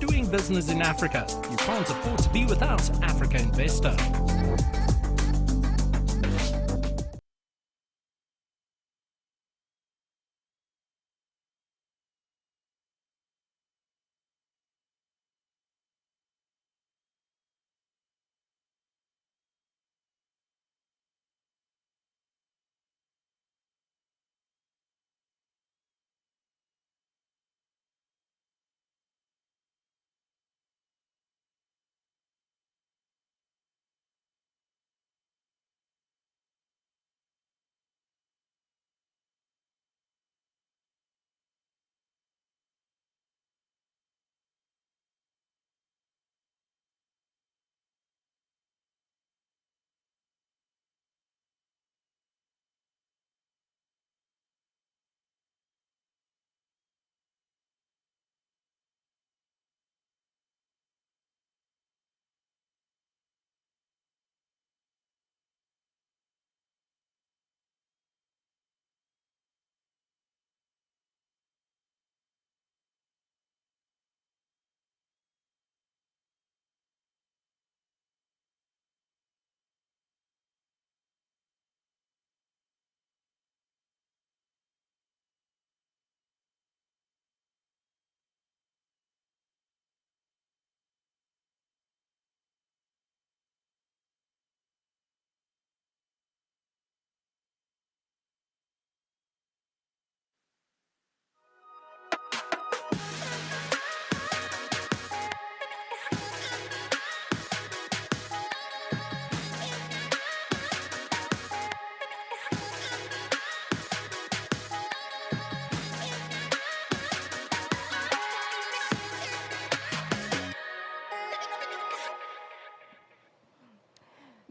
doing business in Africa. You can't afford to be without Africa Investor.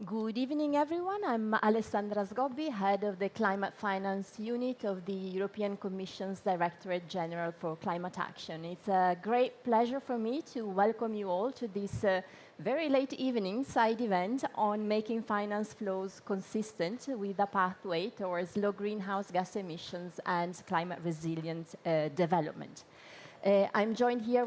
Good evening, everyone. I'm Alessandra Sgobbi, head of the Climate Finance Unit of the European Commission's Directorate General for Climate Action. It's a great pleasure for me to welcome you all to this very late evening side event on making finance flows consistent with a pathway towards low greenhouse gas emissions and climate resilient development. I'm joined here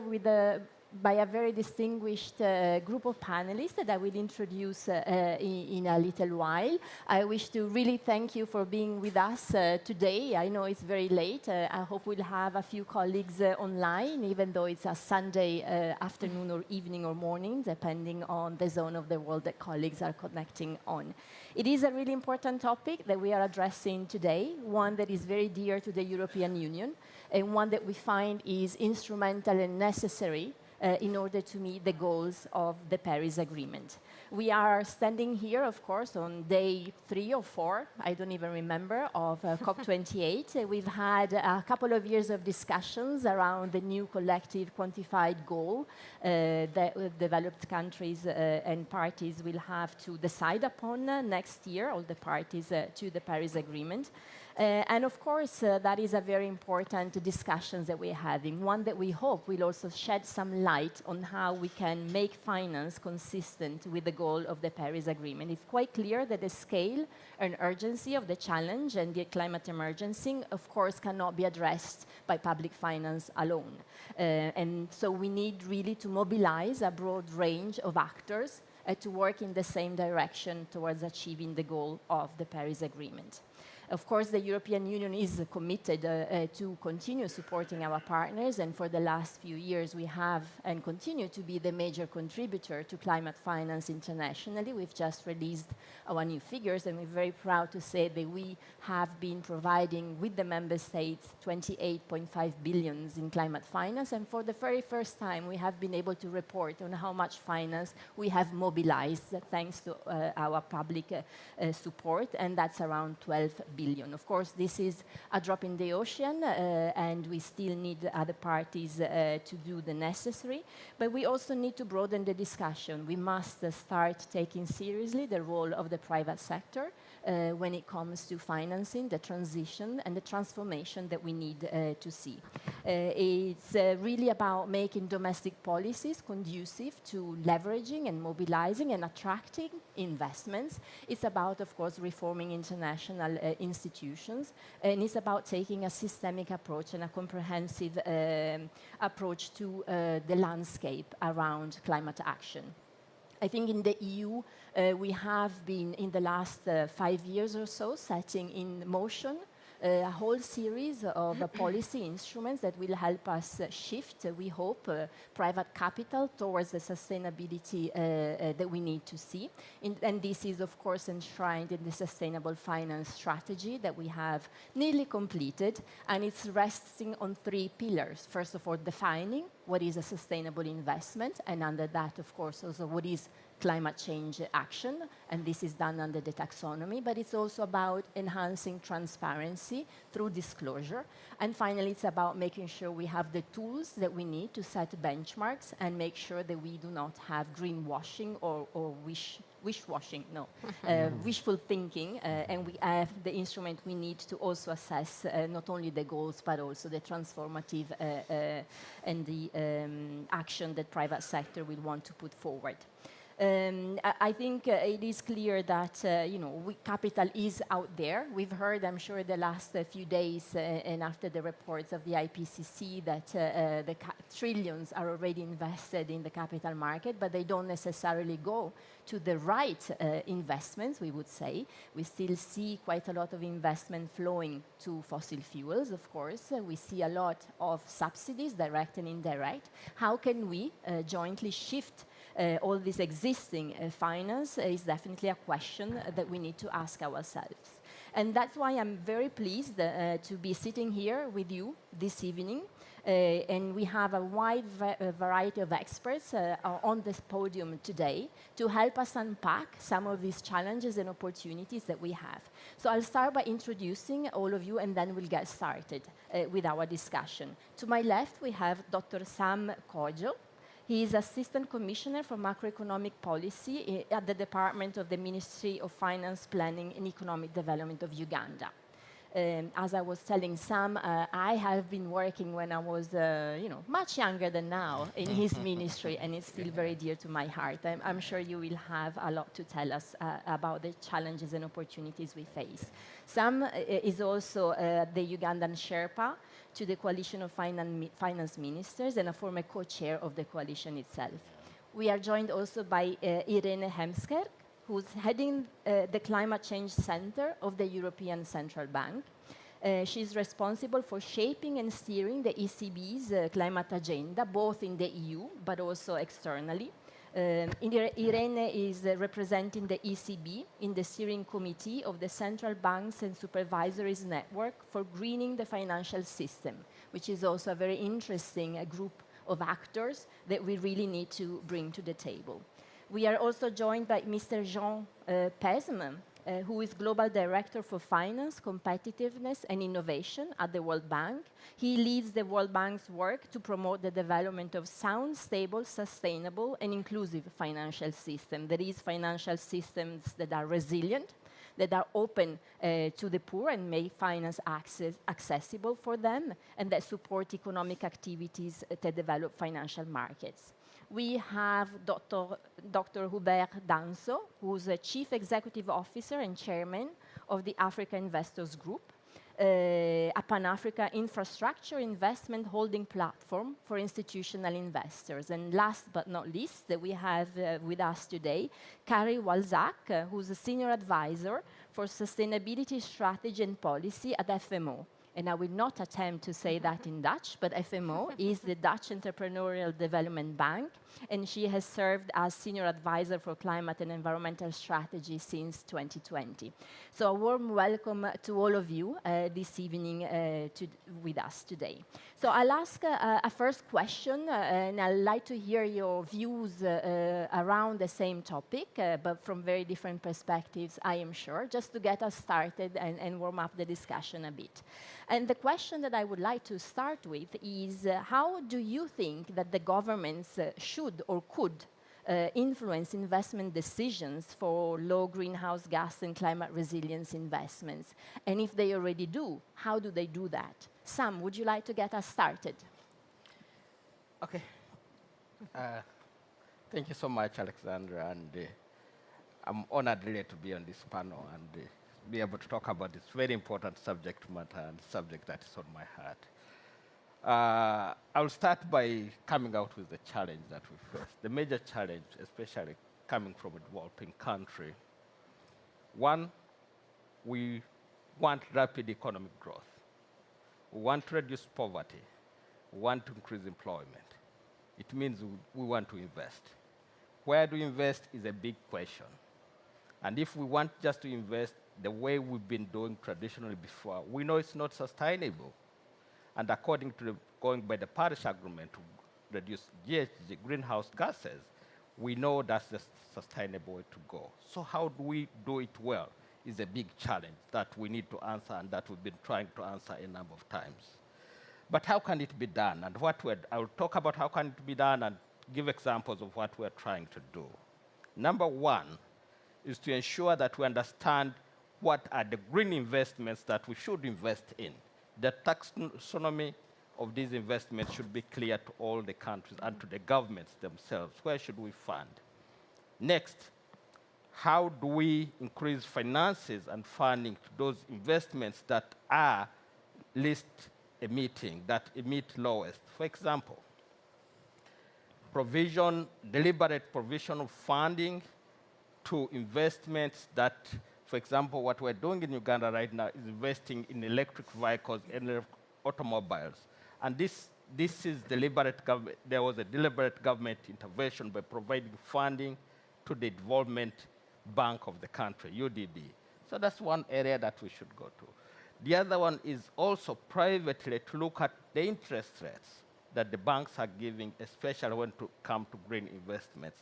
by a very distinguished group of panelists that I will introduce in a little while. I wish to really thank you for being with us today. I know it's very late. I hope we'll have a few colleagues online, even though it's a Sunday afternoon or evening or morning, depending on the zone of the world that colleagues are connecting on. It is a really important topic that we are addressing today, one that is very dear to the European Union, and one that we find is instrumental and necessary in order to meet the goals of the Paris Agreement. We are standing here, of course, on day 3 or 4, I don't even remember, of COP28. We've had a couple of years of discussions around the new collective quantified goal that developed countries and parties will have to decide upon next year, all the parties to the Paris Agreement. And of course, that is a very important discussion that we're having, one that we hope will also shed some light on how we can make finance consistent with the goal of the Paris Agreement. It's quite clear that the scale and urgency of the challenge and the climate emergency, of course, cannot be addressed by public finance alone. And so we need really to mobilize a broad range of actors to work in the same direction towards achieving the goal of the Paris Agreement. Of course, the European Union is committed to continue supporting our partners, and for the last few years we have and continue to be the major contributor to climate finance internationally. We've just released our new figures, and we're very proud to say that we have been providing with the member states 28.5 billion in climate finance, and for the very first time we have been able to report on how much finance we have mobilized thanks to our public support, and that's around 12 billion. Of course, this is a drop in the ocean, and we still need other parties to do the necessary, but we also need to broaden the discussion. We must start taking seriously the role of the private sector when it comes to financing the transition and the transformation that we need to see. It's really about making domestic policies conducive to leveraging and mobilizing and attracting investments. It's about, of course, reforming international institutions, and it's about taking a systemic approach and a comprehensive approach to the landscape around climate action. I think in the EU, we have been, in the last 5 years or so, setting in motion a whole series of policy instruments that will help us shift, we hope, private capital towards the sustainability that we need to see. And this is, of course, enshrined in the sustainable finance strategy that we have nearly completed, and it's resting on 3 pillars. First of all, defining what is a sustainable investment, and under that, of course, also what is climate change action, and this is done under the taxonomy, but it's also about enhancing transparency through disclosure. And finally, it's about making sure we have the tools that we need to set benchmarks and make sure that we do not have greenwashing or wishwashing, no, wishful thinking, and we have the instrument we need to also assess not only the goals, but also the transformative and the action that private sector will want to put forward. I think it is clear that capital is out there. We've heard, I'm sure, the last few days and after the reports of the IPCC that the trillions are already invested in the capital market, but they don't necessarily go to the right investments, we would say. We still see quite a lot of investment flowing to fossil fuels, of course. We see a lot of subsidies, direct and indirect. How can we jointly shift all this existing finance is definitely a question that we need to ask ourselves. And that's why I'm very pleased to be sitting here with you this evening. And we have a wide variety of experts on this podium today to help us unpack some of these challenges and opportunities that we have. So I'll start by introducing all of you, and then we'll get started with our discussion. To my left, we have Dr. Sam Kojo. He is Assistant Commissioner for Macroeconomic Policy at the Department of the Ministry of Finance, Planning and Economic Development of Uganda. As I was telling Sam, I have been working when I was, much younger than now in his ministry, and it's still very dear to my heart. I'm sure you will have a lot to tell us about the challenges and opportunities we face. Sam is also the Ugandan Sherpa to the Coalition of Finance Ministers and a former co-chair of the coalition itself. We are joined also by Irene Hemsker, who's heading the Climate Change Center of the European Central Bank. She's responsible for shaping and steering the ECB's climate agenda, both in the EU but also externally. Irene is representing the ECB in the steering committee of the Central Banks and Supervisories Network for Greening the Financial System, which is also a very interesting group of actors that we really need to bring to the table. We are also joined by Mr. Jean Pesme, who is Global Director for Finance, Competitiveness and Innovation at the World Bank. He leads the World Bank's work to promote the development of sound, stable, sustainable and inclusive financial systems. That is, financial systems that are resilient, that are open to the poor and make finance accessible for them, and that support economic activities that develop financial markets. We have Dr. Hubert Danso, who's a Chief Executive Officer and Chairman of the Africa Investors Group, a Pan-Africa infrastructure investment holding platform for institutional investors. And last but not least, we have with us today Kari Walzak, who's a Senior Advisor for Sustainability Strategy and Policy at FMO. And I will not attempt to say that in Dutch, but FMO is the Dutch Entrepreneurial Development Bank, and she has served as Senior Advisor for Climate and Environmental Strategy since 2020. So a warm welcome to all of you this evening with us today. So I'll ask a first question, and I'd like to hear your views around the same topic, but from very different perspectives, I am sure, just to get us started and warm up the discussion a bit. And the question that I would like to start with is, how do you think that the governments should or could influence investment decisions for low greenhouse gas and climate resilience investments? And if they already do, how do they do that? Sam, would you like to get us started? Okay. Thank you so much, Alexandra. And I'm honored really to be on this panel and be able to talk about this very important subject matter and subject that is on my heart. I'll start by coming out with the challenge that we face. The major challenge, especially coming from a developing country. One, we want rapid economic growth. We want to reduce poverty. We want to increase employment. It means we want to invest. Where to invest is a big question. And if we want just to invest the way we've been doing traditionally before, we know it's not sustainable. And according to going by the Paris Agreement to reduce GHG, greenhouse gases, we know that's the sustainable way to go. So how do we do it well is a big challenge that we need to answer and that we've been trying to answer a number of times. But how can it be done? And I'll talk about how can it be done and give examples of what we're trying to do. Number one is to ensure that we understand what are the green investments that we should invest in. The taxonomy of these investments should be clear to all the countries and to the governments themselves. Where should we fund? Next, how do we increase finances and funding to those investments that are least emitting, that emit lowest? For example, deliberate provision of funding to investments that, for example, what we're doing in Uganda right now is investing in electric vehicles and automobiles. And this is deliberate government. There was a deliberate government intervention by providing funding to the Development Bank of the country, UDB. So that's one area that we should go to. The other one is also privately to look at the interest rates that the banks are giving, especially when to come to green investments.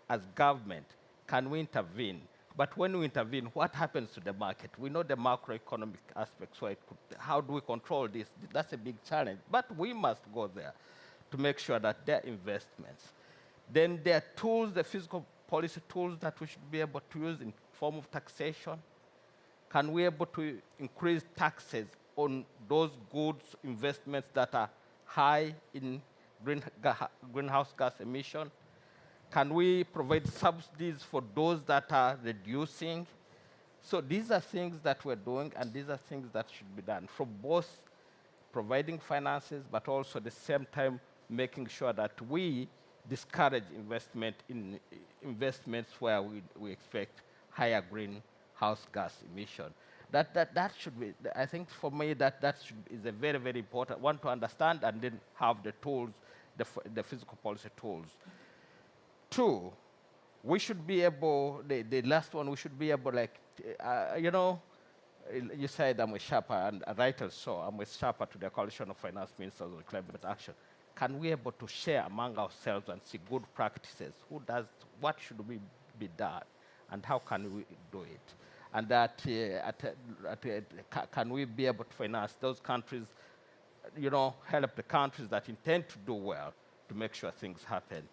As government, can we intervene? But when we intervene, what happens to the market? We know the macroeconomic aspects, so how do we control this? That's a big challenge. But we must go there to make sure that there are investments. Then there are tools, the fiscal policy tools that we should be able to use in form of taxation. Can we be able to increase taxes on those goods, investments that are high in greenhouse gas emission? Can we provide subsidies for those that are reducing? So these are things that we're doing, and these are things that should be done from both providing finances, but also at the same time making sure that we discourage investment in investments where we expect higher greenhouse gas emission. That should be, I think for me, that is a very, very important one to understand and then have the tools, the physical policy tools. Two, we should be able, the last one, we should be able, you said I'm a Sherpa, and rightly so, I'm a Sherpa to the Coalition of Finance Ministers on Climate Action. Can we be able to share among ourselves and see good practices? Who does, what should we be done, and how can we do it? And that, can we be able to finance those countries, help the countries that intend to do well to make sure things happen?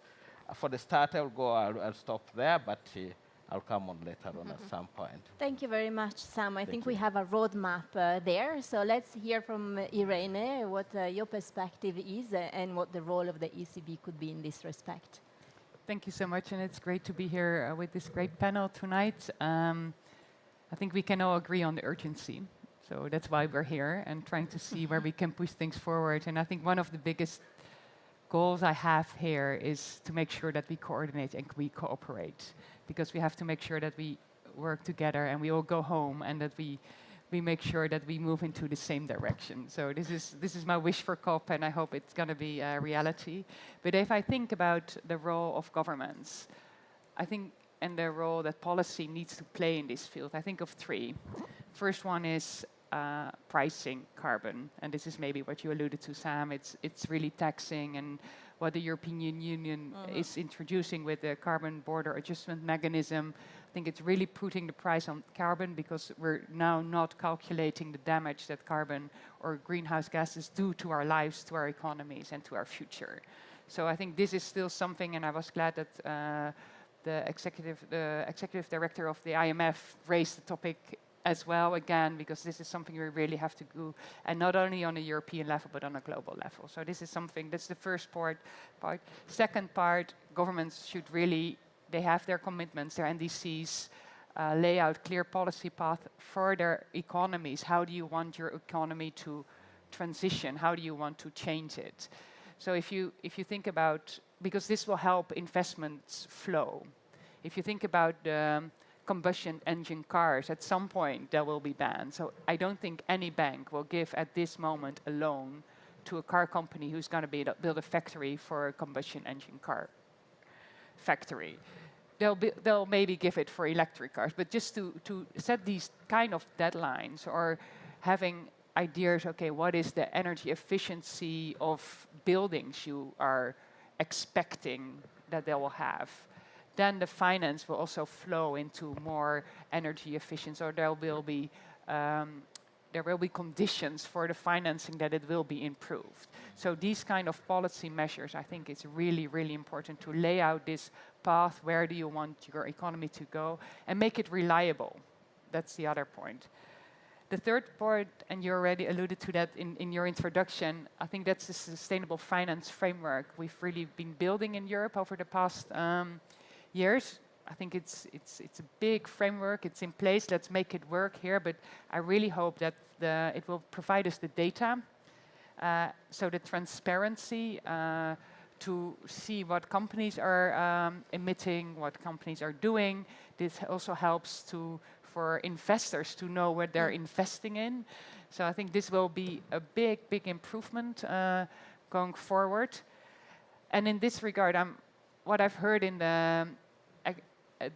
For the start, I'll stop there, but I'll come on later on at some point. Thank you very much, Sam. I think we have a roadmap there. So let's hear from Irene what your perspective is and what the role of the ECB could be in this respect. Thank you so much, and it's great to be here with this great panel tonight. I think we can all agree on the urgency. So that's why we're here and trying to see where we can push things forward. And I think one of the biggest goals I have here is to make sure that we coordinate and we cooperate, because we have to make sure that we work together and we all go home and that we make sure that we move into the same direction. So this is my wish for COP, and I hope it's going to be a reality. But if I think about the role of governments, I think, and the role that policy needs to play in this field, I think of three. First one is pricing carbon, and this is maybe what you alluded to, Sam. It's really taxing, and what the European Union is introducing with the carbon border adjustment mechanism. I think it's really putting the price on carbon, because we're now not calculating the damage that carbon or greenhouse gases do to our lives, to our economies, and to our future. So I think this is still something, and I was glad that the executive director of the IMF raised the topic as well again, because this is something we really have to do, and not only on a European level, but on a global level. So this is something, that's the first part. Second part, governments should really, they have their commitments, their NDCs, lay out clear policy path for their economies. How do you want your economy to transition? How do you want to change it? So if you think about, because this will help investments flow. If you think about combustion engine cars, at some point they will be banned. So I don't think any bank will give at this moment a loan to a car company who's going to build a factory for a combustion engine car factory. They'll maybe give it for electric cars, but just to set these kind of deadlines, or having ideas, okay, what is the energy efficiency of buildings you are expecting that they will have? Then the finance will also flow into more energy efficient, or there will be conditions for the financing that it will be improved. So these kind of policy measures, I think it's really, really important to lay out this path. Where do you want your economy to go? And make it reliable. That's the other point. The third point, and you already alluded to that in your introduction, I think that's the sustainable finance framework we've really been building in Europe over the past years. I think it's a big framework. It's in place. Let's make it work here. But I really hope that it will provide us the data, so the transparency to see what companies are emitting, what companies are doing. This also helps for investors to know what they're investing in. So I think this will be a big, big improvement going forward. And in this regard, what I've heard in the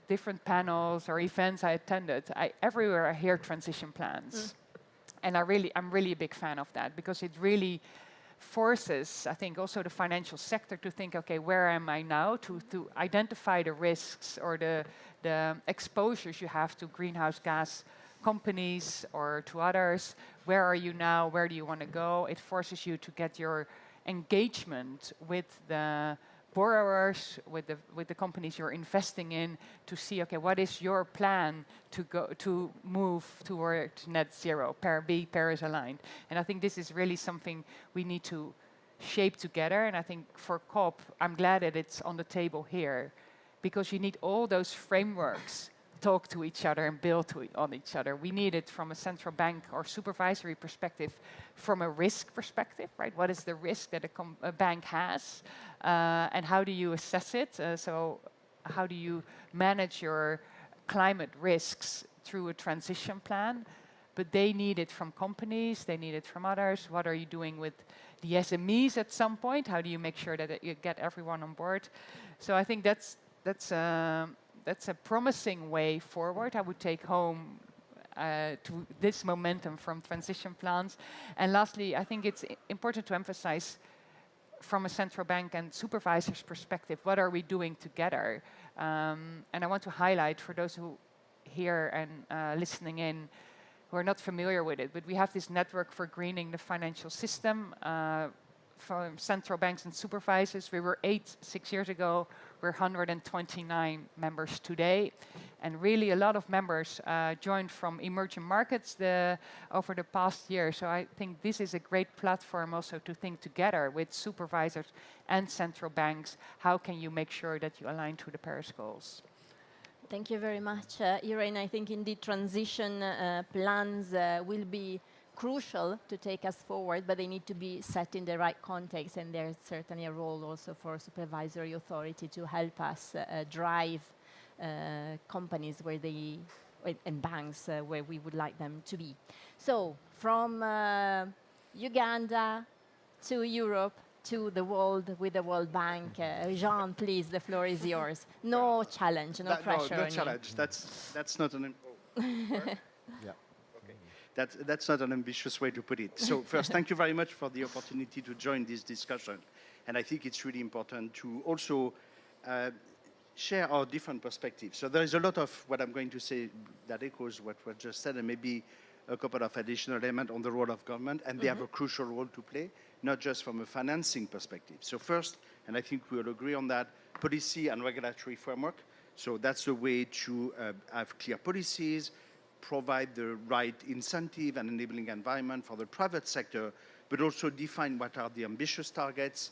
different panels or events I attended, everywhere I hear transition plans. And I'm really a big fan of that, because it really forces, I think, also the financial sector to think, okay, where am I now? To identify the risks or the exposures you have to greenhouse gas companies or to others. Where are you now? Where do you want to go? It forces you to get your engagement with the borrowers, with the companies you're investing in, to see, okay, what is your plan to move toward net zero, Paris aligned. And I think this is really something we need to shape together. And I think for COP, I'm glad that it's on the table here, because you need all those frameworks talk to each other and build on each other. We need it from a central bank or supervisory perspective, from a risk perspective, right? What is the risk that a bank has, and how do you assess it? So how do you manage your climate risks through a transition plan? But they need it from companies, they need it from others. What are you doing with the SMEs at some point? How do you make sure that you get everyone on board? So I think that's a promising way forward. I would take home to this momentum from transition plans. And lastly, I think it's important to emphasize from a central bank and supervisor's perspective, what are we doing together? And I want to highlight for those who here and listening in who are not familiar with it, but we have this network for greening the financial system from central banks and supervisors. We were 6 years ago. We're 129 members today. And really a lot of members joined from emerging markets over the past year. So I think this is a great platform also to think together with supervisors and central banks. How can you make sure that you align to the Paris goals? Thank you very much, Irene. I think indeed transition plans will be crucial to take us forward, but they need to be set in the right context, and there's certainly a role also for supervisory authority to help us drive companies and banks where we would like them to be. So from Uganda to Europe to the world with the World Bank. Jean, please, the floor is yours. No challenge, no pressure. No challenge. That's not an. Yeah. That's not an ambitious way to put it. So first, thank you very much for the opportunity to join this discussion. And I think it's really important to also share our different perspectives. So there is a lot of what I'm going to say that echoes what was just said, and maybe a couple of additional elements on the role of government, and they have a crucial role to play, not just from a financing perspective. So first, and I think we all agree on that, policy and regulatory framework. So that's a way to have clear policies, provide the right incentive and enabling environment for the private sector, but also define what are the ambitious targets,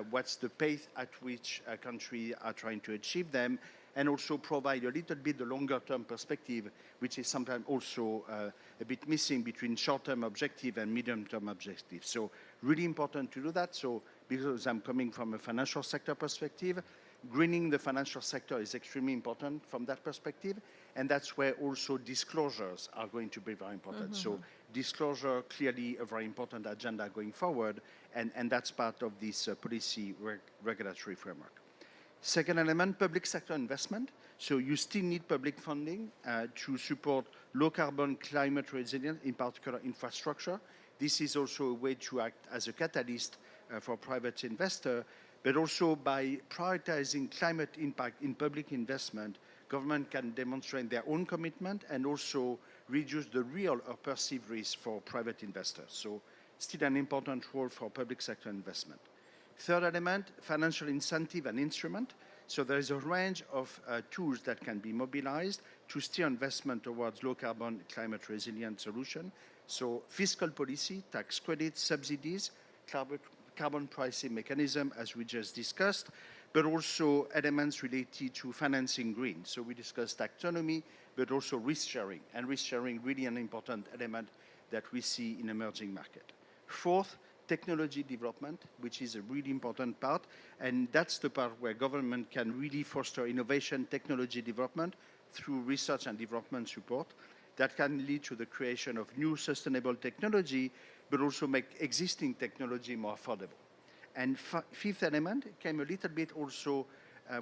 what's the pace at which countries are trying to achieve them, and also provide a little bit the longer-term perspective, which is sometimes also a bit missing between short-term objective and medium-term objective. So really important to do that. So because I'm coming from a financial sector perspective, greening the financial sector is extremely important from that perspective, and that's where also disclosures are going to be very important. So disclosure, clearly a very important agenda going forward, and that's part of this policy regulatory framework. Second element, public sector investment. So you still need public funding to support low carbon, climate resilient, in particular infrastructure. This is also a way to act as a catalyst for private investor, but also by prioritizing climate impact in public investment, government can demonstrate their own commitment and also reduce the real or perceived risk for private investors. So still an important role for public sector investment. Third element, financial incentive and instrument. So there is a range of tools that can be mobilized to steer investment towards low carbon, climate resilient solution. So fiscal policy, tax credits, subsidies, carbon pricing mechanism, as we just discussed, but also elements related to financing green. So we discussed taxonomy, but also risk sharing, and risk sharing really an important element that we see in emerging market. Fourth, technology development, which is a really important part, and that's the part where government can really foster innovation, technology development through research and development support that can lead to the creation of new sustainable technology, but also make existing technology more affordable. And fifth element came a little bit also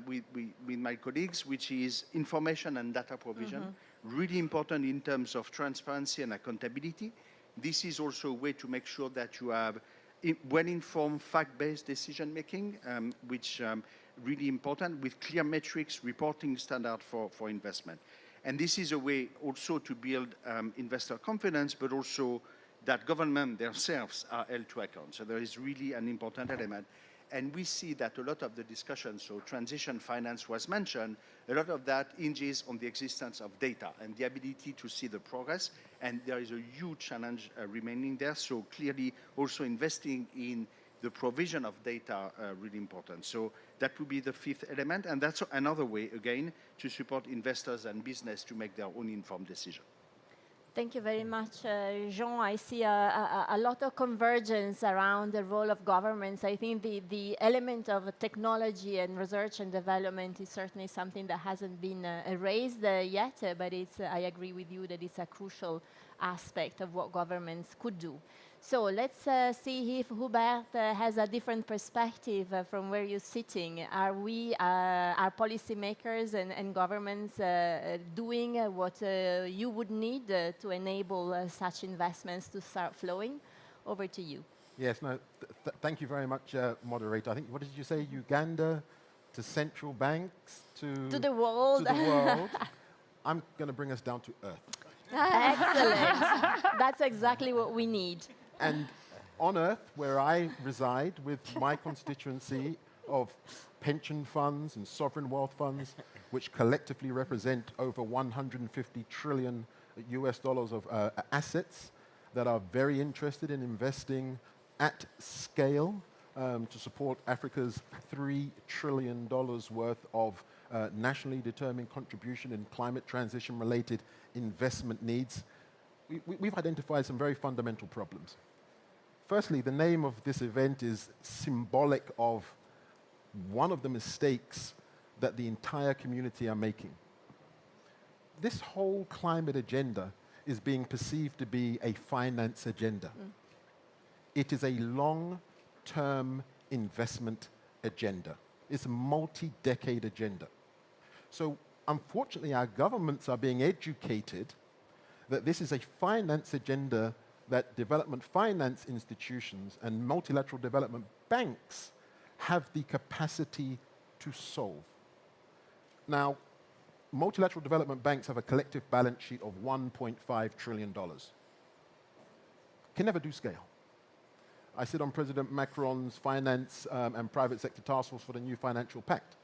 with my colleagues, which is information and data provision, really important in terms of transparency and accountability. This is also a way to make sure that you have well-informed, fact-based decision-making, which really important with clear metrics, reporting standard for investment. And this is a way also to build investor confidence, but also that government themselves are held to account. So there is really an important element. And we see that a lot of the discussion, so transition finance was mentioned, a lot of that hinges on the existence of data and the ability to see the progress. And there is a huge challenge remaining there. So clearly also investing in the provision of data really important. So that would be the fifth element. And that's another way, again, to support investors and business to make their own informed decision. Thank you very much, Jean. I see a lot of convergence around the role of governments. I think the element of technology and research and development is certainly something that hasn't been erased yet, but I agree with you that it's a crucial aspect of what governments could do. So let's see if Hubert has a different perspective from where you're sitting. Are policymakers and governments doing what you would need to enable such investments to start flowing? Over to you. Yes, no, thank you very much, moderator. I think, what did you say, Uganda to central banks to the world. To the world. I'm going to bring us down to earth. Excellent. That's exactly what we need. And on Earth, where I reside with my constituency of pension funds and sovereign wealth funds, which collectively represent over 150 trillion US dollars of assets that are very interested in investing at scale to support Africa's $3 trillion worth of nationally determined contribution in climate transition-related investment needs. We've identified some very fundamental problems. Firstly, the name of this event is symbolic of one of the mistakes that the entire community are making. This whole climate agenda is being perceived to be a finance agenda. It is a long-term investment agenda. It's a multi-decade agenda. So unfortunately, our governments are being educated that this is a finance agenda that development finance institutions and multilateral development banks have the capacity to solve. Now, multilateral development banks have a collective balance sheet of $1.5 trillion. Can never do scale. I sit on President Macron's finance and private sector task force for the new financial pact.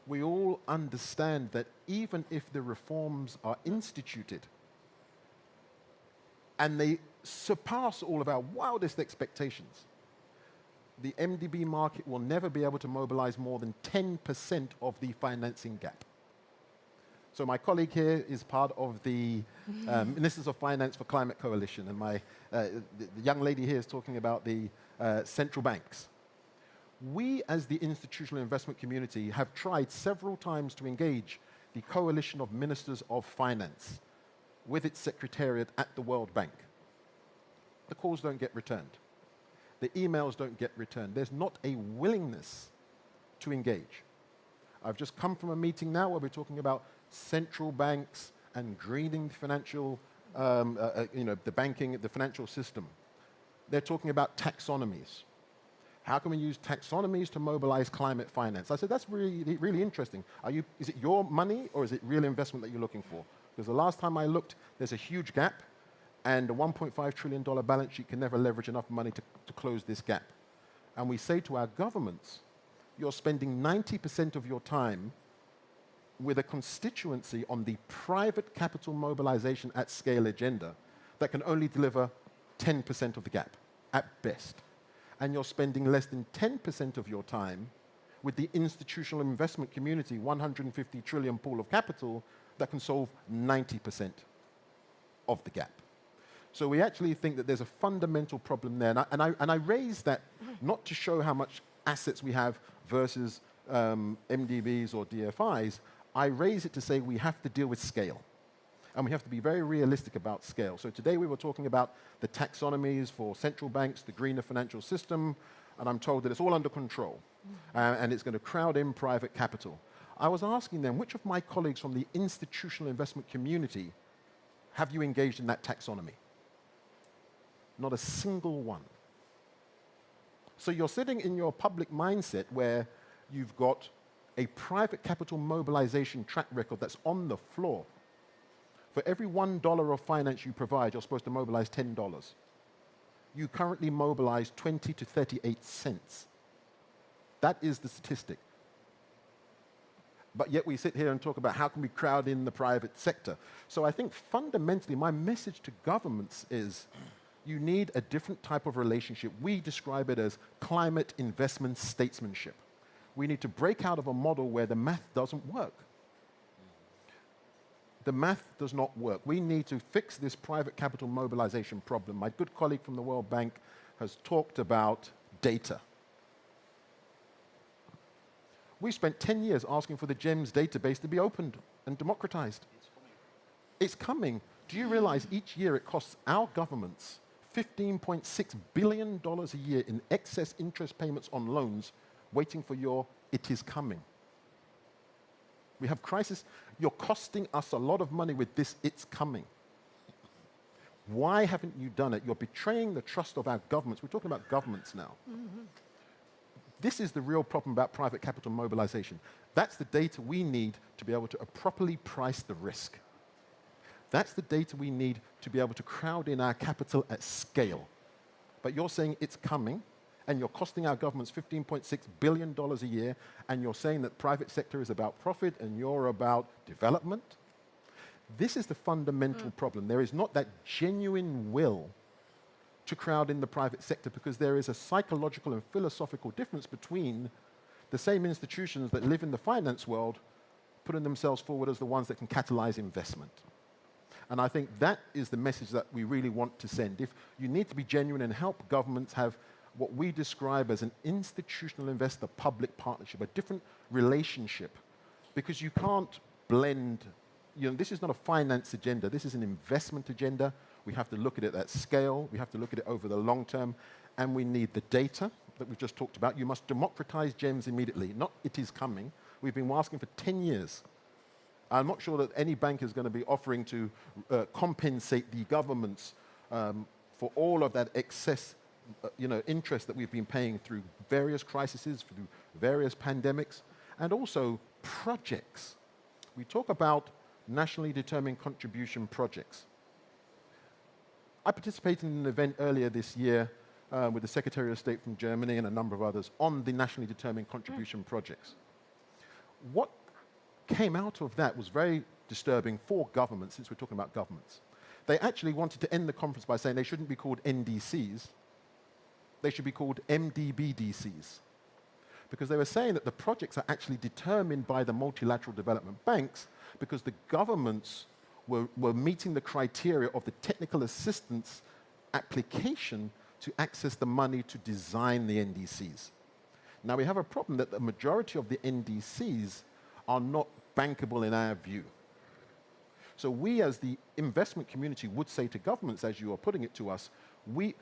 We all understand that even if the reforms are instituted and they surpass all of our wildest expectations, the MDB market will never be able to mobilize more than 10% of the financing gap. So my colleague here is part of the Ministers of Finance for Climate Coalition, and the young lady here is talking about the central banks. We, as the institutional investment community, have tried several times to engage the Coalition of Ministers of Finance with its secretariat at the World Bank. The calls don't get returned. The emails don't get returned. There's not a willingness to engage. I've just come from a meeting now where we're talking about central banks and greening financial, the banking, the financial system. They're talking about taxonomies. How can we use taxonomies to mobilize climate finance? I said, that's really, really interesting. Is it your money or is it real investment that you're looking for? Because the last time I looked, there's a huge gap, and a $1.5 trillion balance sheet can never leverage enough money to close this gap. And we say to our governments, you're spending 90% of your time with a constituency on the private capital mobilization at scale agenda that can only deliver 10% of the gap, at best. And you're spending less than 10% of your time with the institutional investment community, 150 trillion pool of capital that can solve 90% of the gap. So we actually think that there's a fundamental problem there. And I raise that not to show how much assets we have versus MDBs or DFIs. I raise it to say we have to deal with scale. And we have to be very realistic about scale. So today we were talking about the taxonomies for central banks, the greener financial system, and I'm told that it's all under control, and it's going to crowd in private capital. I was asking them, which of my colleagues from the institutional investment community have you engaged in that taxonomy? Not a single one. So you're sitting in your public mindset where you've got a private capital mobilization track record that's on the floor. For every $1 of finance you provide, you're supposed to mobilize $10. You currently mobilize 20 to 38 cents. That is the statistic. But yet we sit here and talk about how can we crowd in the private sector. So I think fundamentally my message to governments is you need a different type of relationship. We describe it as climate investment statesmanship. We need to break out of a model where the math doesn't work. The math does not work. We need to fix this private capital mobilization problem. My good colleague from the World Bank has talked about data. We spent 10 years asking for the GEMS database to be opened and democratized. It's coming. Do you realize each year it costs our governments $15.6 billion a year in excess interest payments on loans waiting for your "it is coming"? We have crisis. You're costing us a lot of money with this "it's coming." Why haven't you done it? You're betraying the trust of our governments. We're talking about governments now. This is the real problem about private capital mobilization. That's the data we need to be able to properly price the risk. That's the data we need to be able to crowd in our capital at scale. But you're saying it's coming, and you're costing our governments $15.6 billion a year, and you're saying that private sector is about profit and you're about development? This is the fundamental problem. There is not that genuine will to crowd in the private sector because there is a psychological and philosophical difference between the same institutions that live in the finance world putting themselves forward as the ones that can catalyze investment. And I think that is the message that we really want to send. If you need to be genuine and help governments have what we describe as an institutional investor-public partnership, a different relationship, because you can't blend, this is not a finance agenda, this is an investment agenda. We have to look at it at scale, we have to look at it over the long term, and we need the data that we've just talked about. You must democratize GEMS immediately, not "it is coming." We've been asking for 10 years. I'm not sure that any bank is going to be offering to compensate the governments for all of that excess interest that we've been paying through various crises, through various pandemics, and also projects. We talk about nationally determined contribution projects. I participated in an event earlier this year with the Secretary of State from Germany and a number of others on the nationally determined contribution projects. What came out of that was very disturbing for governments, since we're talking about governments. They actually wanted to end the conference by saying they shouldn't be called NDCs, they should be called MDBDCs. because they were saying that the projects are actually determined by the multilateral development banks because the governments were meeting the criteria of the technical assistance application to access the money to design the NDCs. Now we have a problem that the majority of the NDCs are not bankable in our view. So we as the investment community would say to governments, as you are putting it to us, we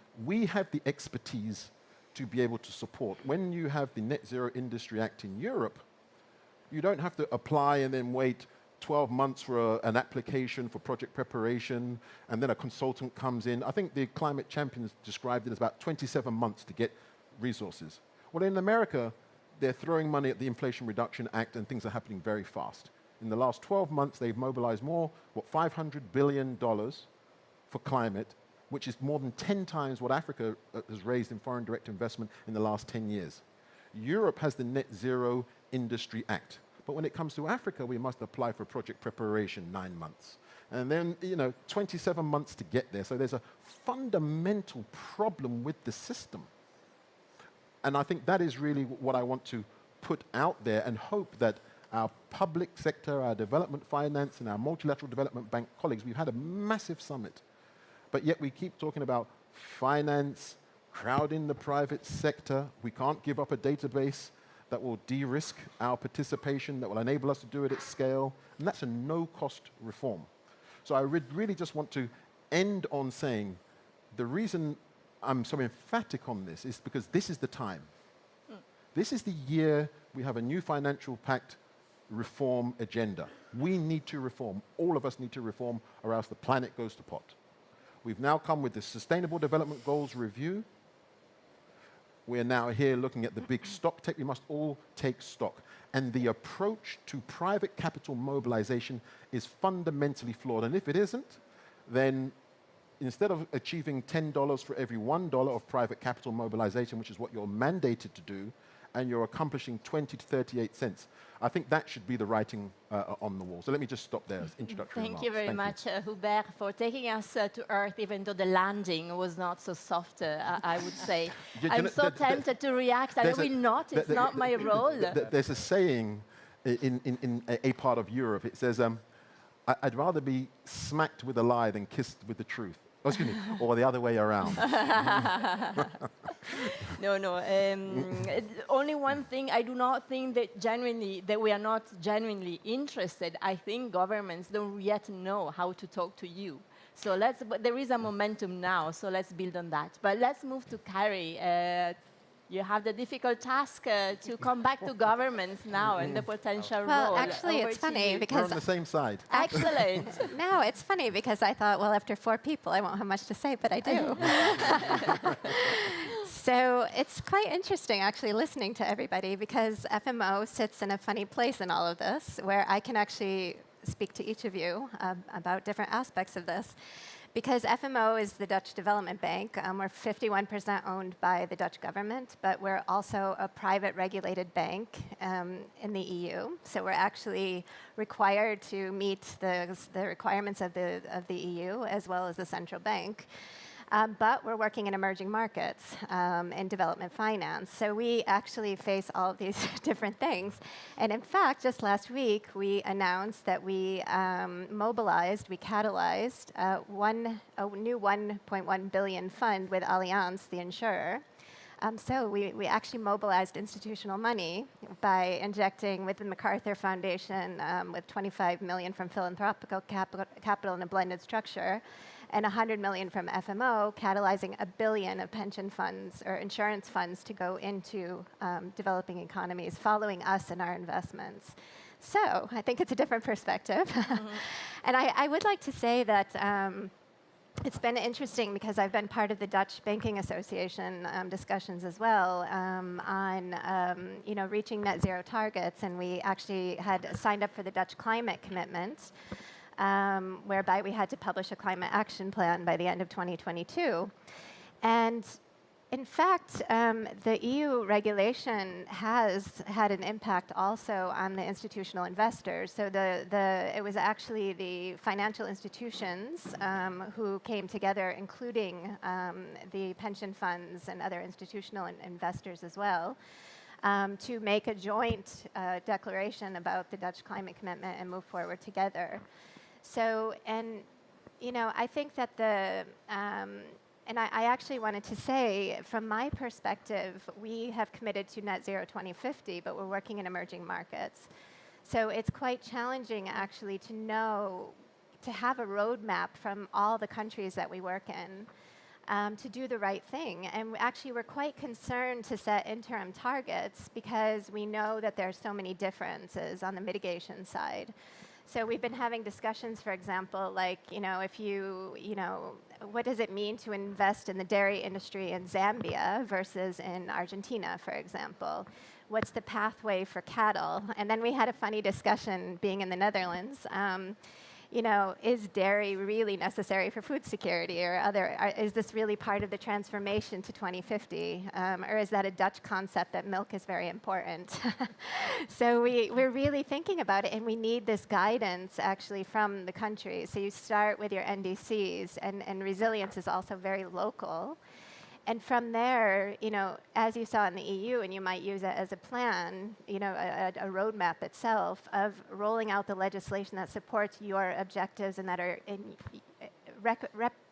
have the expertise to be able to support. When you have the Net Zero Industry Act in Europe, you don't have to apply and then wait 12 months for an application for project preparation, and then a consultant comes in. I think the climate champions described it as about 27 months to get resources. Well, in America, they're throwing money at the Inflation Reduction Act, and things are happening very fast. In the last 12 months, they've mobilized more, $500 billion for climate, which is more than 10 times what Africa has raised in foreign direct investment in the last 10 years. Europe has the Net Zero Industry Act. But when it comes to Africa, we must apply for project preparation 9 months. And then, 27 months to get there. So there's a fundamental problem with the system. And I think that is really what I want to put out there and hope that our public sector, our development finance, and our multilateral development bank colleagues, we've had a massive summit. But yet we keep talking about finance, crowding the private sector. We can't give up a database that will de-risk our participation, that will enable us to do it at scale, and that's a no-cost reform. So I really just want to end on saying the reason I'm so emphatic on this is because this is the time. This is the year we have a new financial pact reform agenda. We need to reform. All of us need to reform, or else the planet goes to pot. We've now come with the Sustainable Development Goals review. We're now here looking at the big stock take. We must all take stock. And the approach to private capital mobilization is fundamentally flawed. And if it isn't, then instead of achieving $10 for every $1 of private capital mobilization, which is what you're mandated to do, and you're accomplishing 20 to 38 cents, I think that should be the writing on the wall. So let me just stop there as introductory remarks. Thank you very much, Hubert, for taking us to Earth, even though the landing was not so soft, I would say. I'm so tempted to react. I will not. It's not my role. There's a saying in a part of Europe. It says, I'd rather be smacked with a lie than kissed with the truth. Oh, excuse me, or the other way around. No. Only one thing, I do not think that we are not genuinely interested. I think governments don't yet know how to talk to you. So but there is a momentum now, so let's build on that. But let's move to Carrie. You have the difficult task to come back to governments now and the potential role. Well, actually, it's funny because... We're on the same side. Excellent. No, it's funny because I thought, well, after 4 people, I won't have much to say, but I do. So it's quite interesting, actually, listening to everybody, because FMO sits in a funny place in all of this, where I can actually speak to each of you about different aspects of this. Because FMO is the Dutch Development Bank, we're 51% owned by the Dutch government, but we're also a private regulated bank in the EU. So we're actually required to meet the requirements of the EU as well as the central bank. But we're working in emerging markets in development finance. So we actually face all of these different things. And in fact, just last week, we announced that we catalyzed a new 1.1 billion fund with Allianz, the insurer. So we actually mobilized institutional money by injecting with the MacArthur Foundation with 25 million from philanthropical capital in a blended structure, and 100 million from FMO, catalyzing $1 billion of pension funds or insurance funds to go into developing economies, following us in our investments. So I think it's a different perspective. And I would like to say that it's been interesting because I've been part of the Dutch Banking Association discussions as well on reaching net zero targets, and we actually had signed up for the Dutch climate commitment, whereby we had to publish a climate action plan by the end of 2022. And in fact, the EU regulation has had an impact also on the institutional investors. So it was actually the financial institutions who came together, including the pension funds and other institutional investors as well, to make a joint declaration about the Dutch climate commitment and move forward together. So, and I think that and I actually wanted to say, from my perspective, we have committed to net zero 2050, but we're working in emerging markets. So it's quite challenging, actually, to have a roadmap from all the countries that we work in to do the right thing. And actually, we're quite concerned to set interim targets because we know that there are so many differences on the mitigation side. So we've been having discussions, for example, like, what does it mean to invest in the dairy industry in Zambia versus in Argentina, for example? What's the pathway for cattle? And then we had a funny discussion being in the Netherlands. Is dairy really necessary for food security, or is this really part of the transformation to 2050? Or is that a Dutch concept that milk is very important? So we're really thinking about it, and we need this guidance actually from the country. So you start with your NDCs, and resilience is also very local. And from there, as you saw in the EU, and you might use it as a plan, a roadmap itself of rolling out the legislation that supports your objectives and that are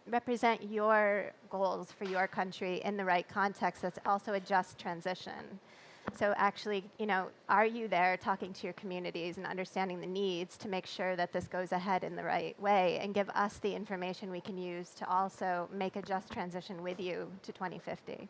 represent your goals for your country in the right context. That's also a just transition. So actually, are you there talking to your communities and understanding the needs to make sure that this goes ahead in the right way and give us the information we can use to also make a just transition with you to 2050?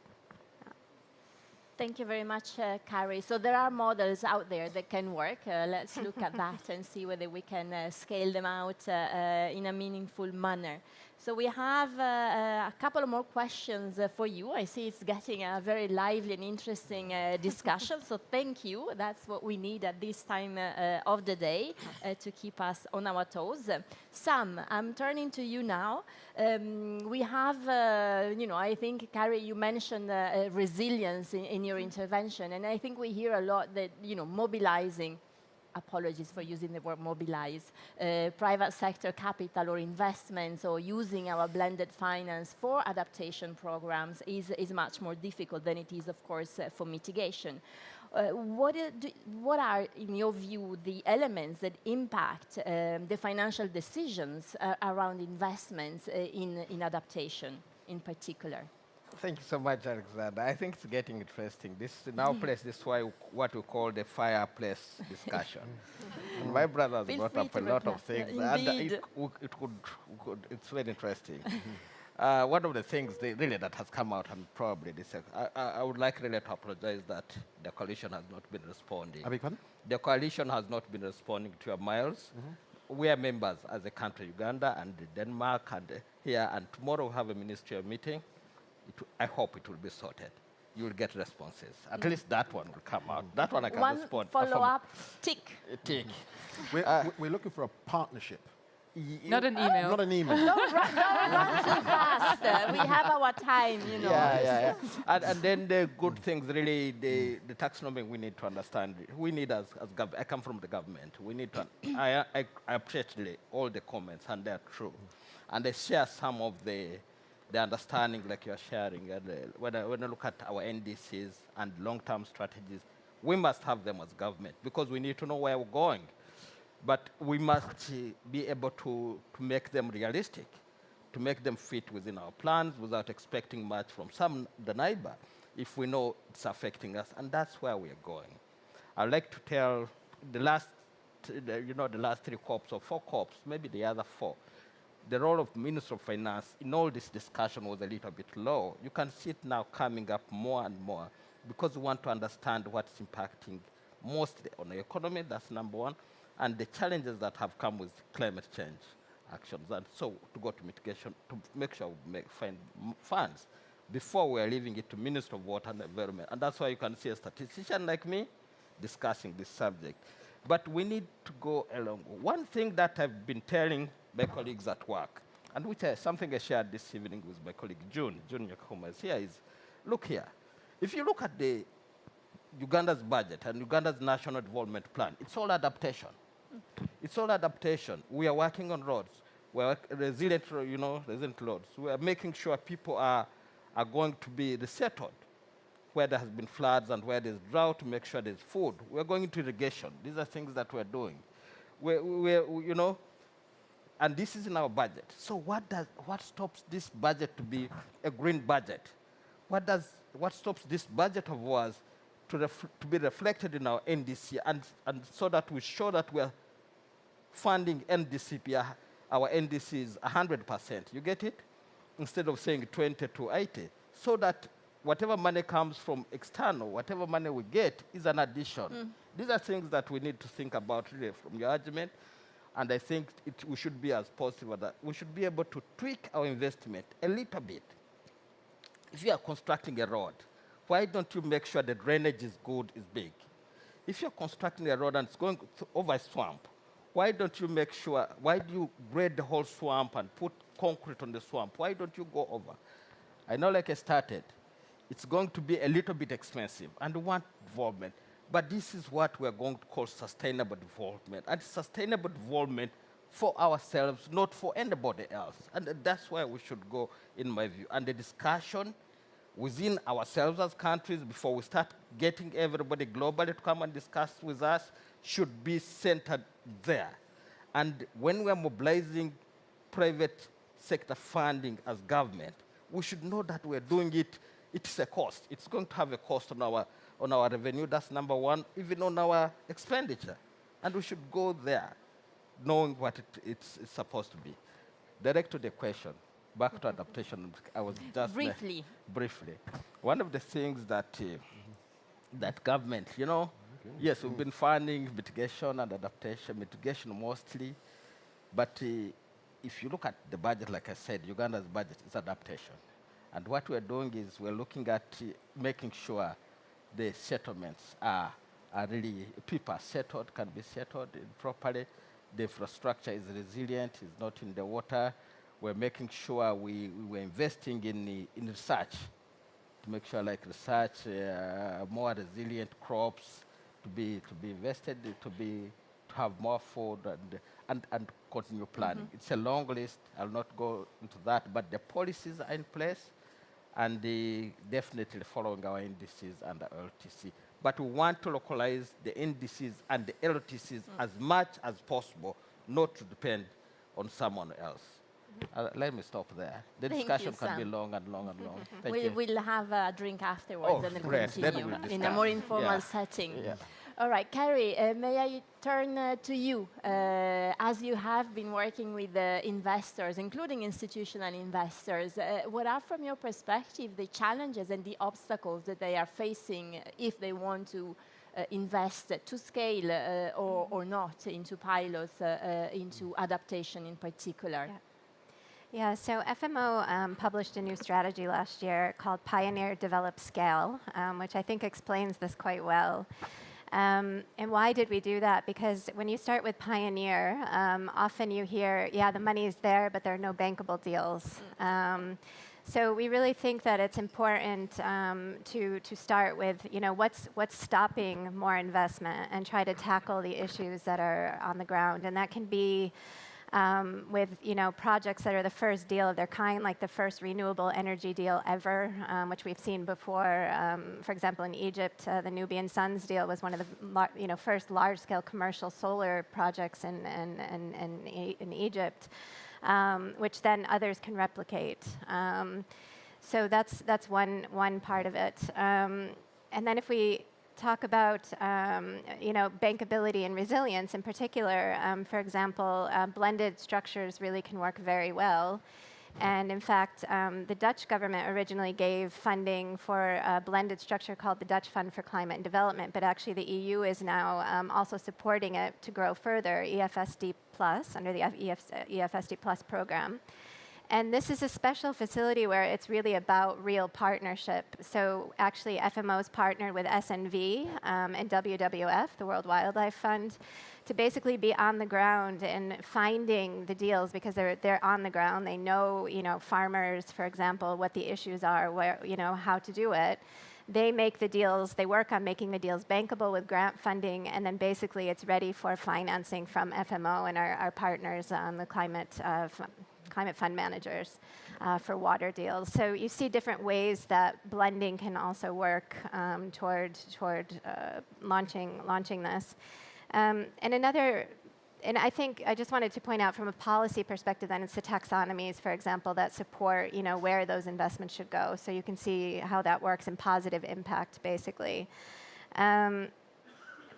Thank you very much, Carrie. So there are models out there that can work. Let's look at that and see whether we can scale them out in a meaningful manner. So we have a couple of more questions for you. I see it's getting a very lively and interesting discussion, so thank you. That's what we need at this time of the day to keep us on our toes. Sam, I'm turning to you now. We have, I think, Carrie, you mentioned resilience in your intervention, and I think we hear a lot that, mobilizing, apologies for using the word mobilize, private sector capital or investments, or using our blended finance for adaptation programs is much more difficult than it is, of course, for mitigation. What are, in your view, the elements that impact the financial decisions around investments in adaptation in particular? Thank you so much, Alexander. I think it's getting interesting. This in our place, this is what we call the fireplace discussion. And my brother has brought up a lot of things, and it's very interesting. One of the things really that has come out, and probably this, I would like really to apologize that the coalition has not been responding. The coalition has not been responding to your miles. We are members as a country, Uganda and Denmark, and here, and tomorrow we have a ministerial meeting. I hope it will be sorted. You will get responses. At least that one will come out. That one I can respond. One follow-up, tick. Tick. We're looking for a partnership. Not an email. Not an email. Don't run too fast. We have our time, Yeah. And then the good things, really, the taxonomy we need to understand. We need, as I come from the government, we need to, I appreciate really all the comments, and they're true. And I share some of the understanding like you're sharing. And when I look at our NDCs and long-term strategies, we must have them as government because we need to know where we're going. But we must be able to make them realistic, to make them fit within our plans without expecting much from the neighbor if we know it's affecting us. And that's where we are going. I'd like to tell the last 3 COPs or 4 COPs, maybe the other 4, the role of Minister of Finance in all this discussion was a little bit low. You can see it now coming up more and more because we want to understand what's impacting mostly on the economy, that's number one, and the challenges that have come with climate change actions. And so to go to mitigation, to make sure we find funds before we're leaving it to Minister of Water and Environment. And that's why you can see a statistician like me discussing this subject. But we need to go along. One thing that I've been telling my colleagues at work, and which is something I shared this evening with my colleague June Yakuma is here, is look here. If you look at the Uganda's budget and Uganda's National Development Plan, it's all adaptation. It's all adaptation. We are working on roads. We're resilient roads. We are making sure people are going to be resettled. where there has been floods and where there's drought to make sure there's food. We're going into irrigation. These are things that we're doing. You know, and this is in our budget. So what stops this budget to be a green budget? What stops this budget of ours to be reflected in our NDC, and so that we show that we're funding NDC, our NDC is 100%. You get it? Instead of saying 20 to 80, so that whatever money comes from external, whatever money we get is an addition. These are things that we need to think about really from your argument, and I think we should be as positive as that. We should be able to tweak our investment a little bit. If you are constructing a road, why don't you make sure the drainage is good, is big? If you're constructing a road and it's going over a swamp, why don't you make sure, why do you grade the whole swamp and put concrete on the swamp? Why don't you go over? I know, like I started, it's going to be a little bit expensive and we want development, but this is what we're going to call sustainable development. And sustainable development for ourselves, not for anybody else. And that's where we should go, in my view. And the discussion within ourselves as countries, before we start getting everybody globally to come and discuss with us, should be centered there. And when we're mobilizing private sector funding as government, we should know that we're doing it. It's a cost. It's going to have a cost on our revenue. That's number one, even on our expenditure. And we should go there, knowing what it's supposed to be. Direct to the question, back to adaptation. I was just Briefly. One of the things that that government, you know, yes, we've been funding mitigation and adaptation, mitigation mostly, but if you look at the budget, like I said, Uganda's budget is adaptation. And what we're doing is we're looking at making sure the settlements are really, people are settled, can be settled properly, the infrastructure is resilient, is not in the water. We're making sure we're investing in research to make sure, like research, more resilient crops to be invested, to have more food and continue planning. It's a long list. I'll not go into that, but the policies are in place, and definitely following our NDCs and the LTC. But we want to localize the NDCs and the LTCs as much as possible, not to depend on someone else. Let me stop there. The Thank discussion you, can be Sam. long and long and long. Thank you. We'll have a drink afterwards Oh, and then great. Then continue we'll in a discuss. more informal Yeah. setting. Yeah. All right, Carrie, may I turn to you? As you have been working with investors, including institutional investors, what are, from your perspective, the challenges and the obstacles that they are facing if they want to invest to scale or not into pilots, into adaptation in particular? Yeah, so FMO published a new strategy last year called Pioneer, Develop, Scale, which I think explains this quite well. And why did we do that? Because when you start with Pioneer, often you hear, yeah, the money is there, but there are no bankable deals. So we really think that it's important to start with, you know, what's stopping more investment and try to tackle the issues that are on the ground. And that can be with, you know, projects that are the first deal of their kind, like the first renewable energy deal ever, which we've seen before. For example, in Egypt, the Nubian Suns deal was one of the first large-scale commercial solar projects in Egypt, which then others can replicate. So that's one part of it. And then if we talk about bankability and resilience in particular. For example, blended structures really can work very well. And in fact, the Dutch government originally gave funding for a blended structure called the Dutch Fund for Climate and Development, but actually the EU is now also supporting it to grow further, EFSD Plus, under the EFSD Plus program. And this is a special facility where it's really about real partnership. So actually, FMO's partnered with SNV and WWF, the World Wildlife Fund, to basically be on the ground and finding the deals, because they're on the ground. They know, farmers, for example, what the issues are, where, how to do it. They make the deals. They work on making the deals bankable with grant funding, and then basically it's ready for financing from FMO and our partners on the climate climate fund managers for water deals. So you see different ways that blending can also work toward launching this. And I think I just wanted to point out from a policy perspective, then it's the taxonomies, for example, that support, where those investments should go. So you can see how that works in positive impact, basically.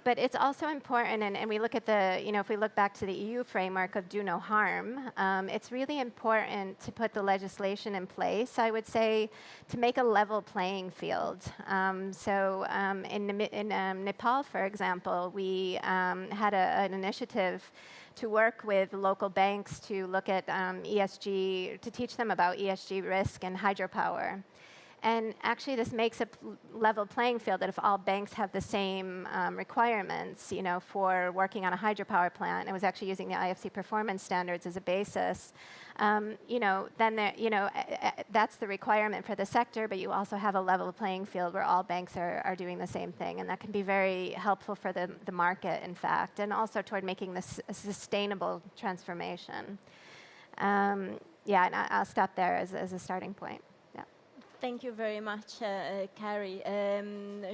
But it's also important, and we look at if we look back to the EU framework of do no harm, it's really important to put the legislation in place, I would say, to make a level playing field. In Nepal, for example, we had an initiative to work with local banks to look at ESG, to teach them about ESG risk and hydropower. And actually, this makes a level playing field that if all banks have the same requirements, for working on a hydropower plant, it was actually using the IFC performance standards as a basis, then that's the requirement for the sector, but you also have a level playing field where all banks are doing the same thing. And that can be very helpful for the market, in fact, and also toward making this a sustainable transformation. And I'll stop there as a starting point. Thank you very much, Carrie.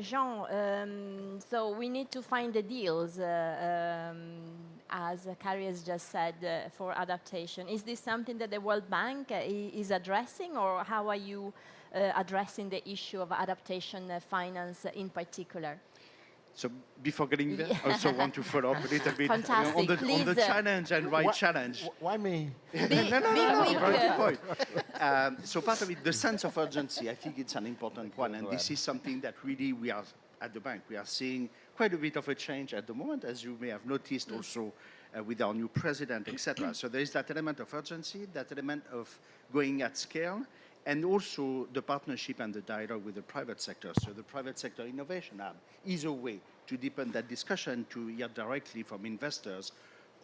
Jean, so we need to find the deals, as Carrie has just said, for adaptation. Is this something that the World Bank is addressing, or how are you addressing the issue of adaptation finance in particular? So before getting there, I also want to follow up a little bit on the challenge and challenge. Why me? No, very good point. So part of it, the sense of urgency, I think it's an important one. And this is something that really we are, at the bank, we are seeing quite a bit of a change at the moment, as you may have noticed also with our new president, etc. So there is that element of urgency, that element of going at scale, and also the partnership and the dialogue with the private sector. So the Private Sector Innovation Hub is a way to deepen that discussion, to hear directly from investors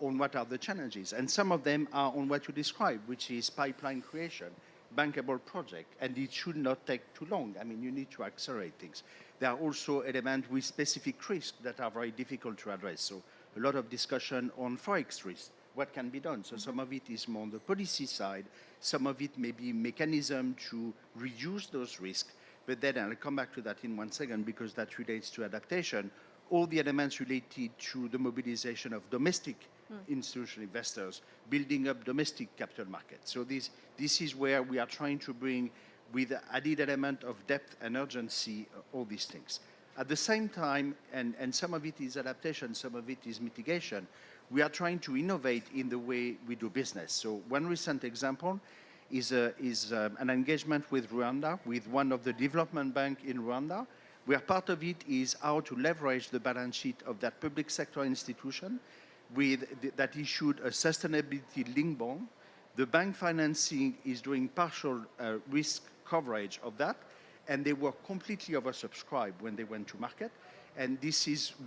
on what are the challenges. And some of them are on what you described, which is pipeline creation, bankable project, and it should not take too long. I mean, you need to accelerate things. There are also elements with specific risks that are very difficult to address. So a lot of discussion on Forex risk. What can be done? So some of it is more on the policy side. Some of it may be mechanism to reduce those risks. But then I'll come back to that in 1 second because that relates to adaptation. All the elements related to the mobilization of domestic institutional investors, building up domestic capital markets. So this is where we are trying to bring, with added element of depth and urgency, all these things. At the same time, and some of it is adaptation, some of it is mitigation, we are trying to innovate in the way we do business. So one recent example is an engagement with Rwanda, with one of the development banks in Rwanda, where part of it is how to leverage the balance sheet of that public sector institution that issued a sustainability-linked bond. The bank financing is doing partial risk coverage of that, and they were completely oversubscribed when they went to market. And